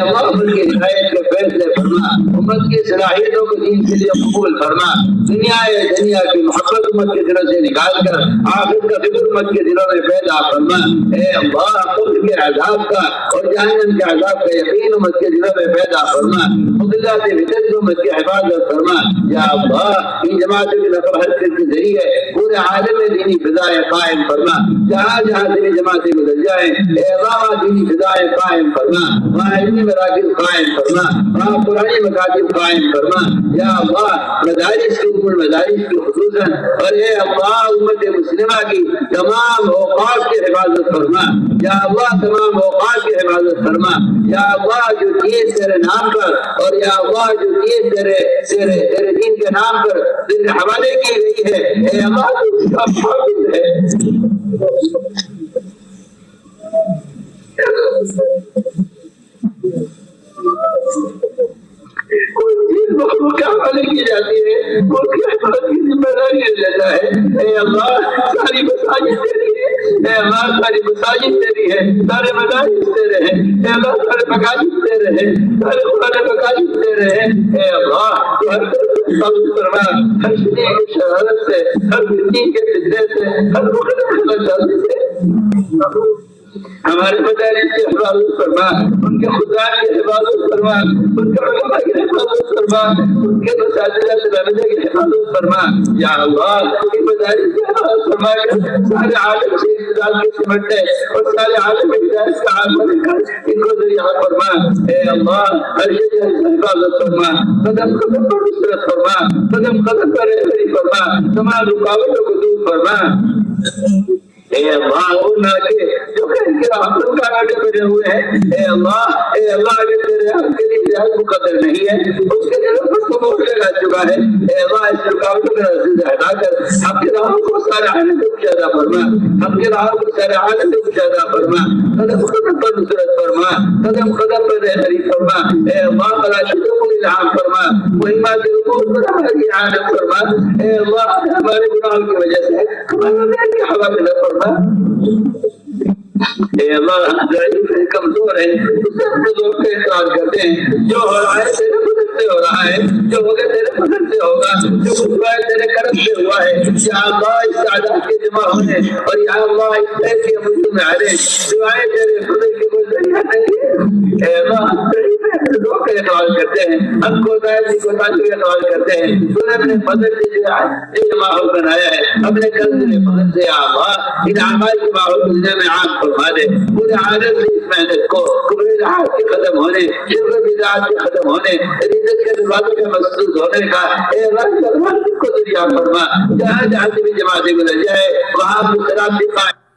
اللہ امت کی ہدایت کے فیصلے فرما، امت کی صلاحیتوں کو دین کے لیے قبول فرما، دنیا کی محبت امت کے دلوں سے نکال کر آخرت کا فکر امت کے دلوں میں پیدا فرما۔ اے اللہ قبر کے عذاب کا اور جہنم کے عذاب کا یقین امت کے دلوں میں پیدا فرما، مضلات فتن سے امت کی حفاظت فرما۔ یا اللہ ان جماعتوں کی نقل حرکت کے ذریعے پورے عالم میں دینی فضائیں قائم فرما، جہاں جہاں سے بھی جماعتیں گزر جائیں اے اللہ دینی فضائیں قائم فرما، وہاں علمی مراکز قائم فرما، وہاں قرآنی مکاتب قائم فرما۔ یا اللہ مدارس کی مدارس کی خصوصاً اور اے اللہ امت مسلمہ کی تمام اوقات کی حفاظت فرما، یا اللہ تمام اوقات کی حفاظت فرما۔ یا اللہ جو چیز تیرے نام پر اور یا اللہ جو چیز تیرے دین کے نام پر تیرے حوالے کی گئی ہے اے اللہ تو اس کا حافظ ہے۔ کوئی چیز مخلوق کے حوالے کی جاتی ہے اس کی حفاظت کی ذمہ داری لے لیتا ہے۔ اے اللہ ساری مساجد تیری ہے، اے اللہ ساری مساجد تیری ہے، سارے مدارس تیرے ہیں، اے اللہ سارے مکاتب تیرے ہیں، سارے قرآن مکاتب تیرے ہیں۔ اے اللہ تو ہر طرف فرما، ہر شدید کی شرارت سے، ہر فتنی کے فتنے سے، ہر مخالفت سے ہمارے مدارس کی حفاظت فرما، ان کے خدا کی حفاظت فرما، ان کے علماء کی حفاظت فرما، ان کے مساجد کی حفاظت فرما۔ یا اللہ ان مدارس کی حفاظت فرما کر سارے عالم سے اقتدار کے سمٹنے اور سارے عالم ہدایت کا عام بن کر ان کو ذریعہ فرما۔ اے اللہ ہر شجر کی حفاظت فرما، قدم قدم پر نصرت فرما، قدم قدم پر رہبری فرما، تمام رکاوٹوں کو دور فرما۔ اے اللہ ان کے جو خیر کے راستوں کا آگے بڑھے ہوئے ہیں اے اللہ اگر تیرے حق کے لیے ہدایت مقدر نہیں ہے اس کے دلوں پر تو مہر لگا چکا ہے۔ اے اللہ اس رکاوٹوں کا رسید ہٹا کر ہم کے راہوں کو سارے عالم میں کشادہ فرما، ہم کے راہوں کو سارے عالم میں کشادہ فرما، قدم قدم پر نصرت فرما، قدم قدم پر رہبری فرما۔ اے اللہ خلاشتوں کو الہام فرما، مہمات رکوع پر ہماری اعانت فرما۔ اے اللہ ہمارے گناہوں کی وجہ سے ہمارے کی حوالے نہ فرما۔ اے اللہ ہم ضعیف ہیں، کمزور ہیں، اس سے اپنے زور کا اقرار کرتے ہیں۔ جو ہو رہا ہے تیرے فضل سے ہو رہا ہے، جو ہوگا تیرے فضل سے ہوگا، جو کچھ ہوا ہے تیرے کرم سے ہوا ہے۔ یا اللہ اس تعداد کے جمع ہونے اور یا اللہ اس خیر کے منظور میں آنے دعائیں تیرے فضل کے کوئی ذریعہ نہیں ہے۔ اے اللہ ہم ضعیف ہیں، اپنے زور کا اقرار کرتے ہیں، ہم کو دائیں کو تاثر اقرار کرتے ہیں۔ تو نے اپنے فضل سے جو ماحول بنایا ہے اپنے قدر فضل سے یا اللہ ان اعمال کے ماحول کو دنیا میں عام فرما دے، پورے عالم سے اس محنت کو کفر الہات کے ختم ہونے، شرک بدعات کے ختم ہونے، عزت کے دروازوں کے مسدود ہونے کا اے اللہ کو ذریعہ فرما۔ جہاں جہاں سے بھی جماعتیں گزر جائے وہاں مسلات بھی قائم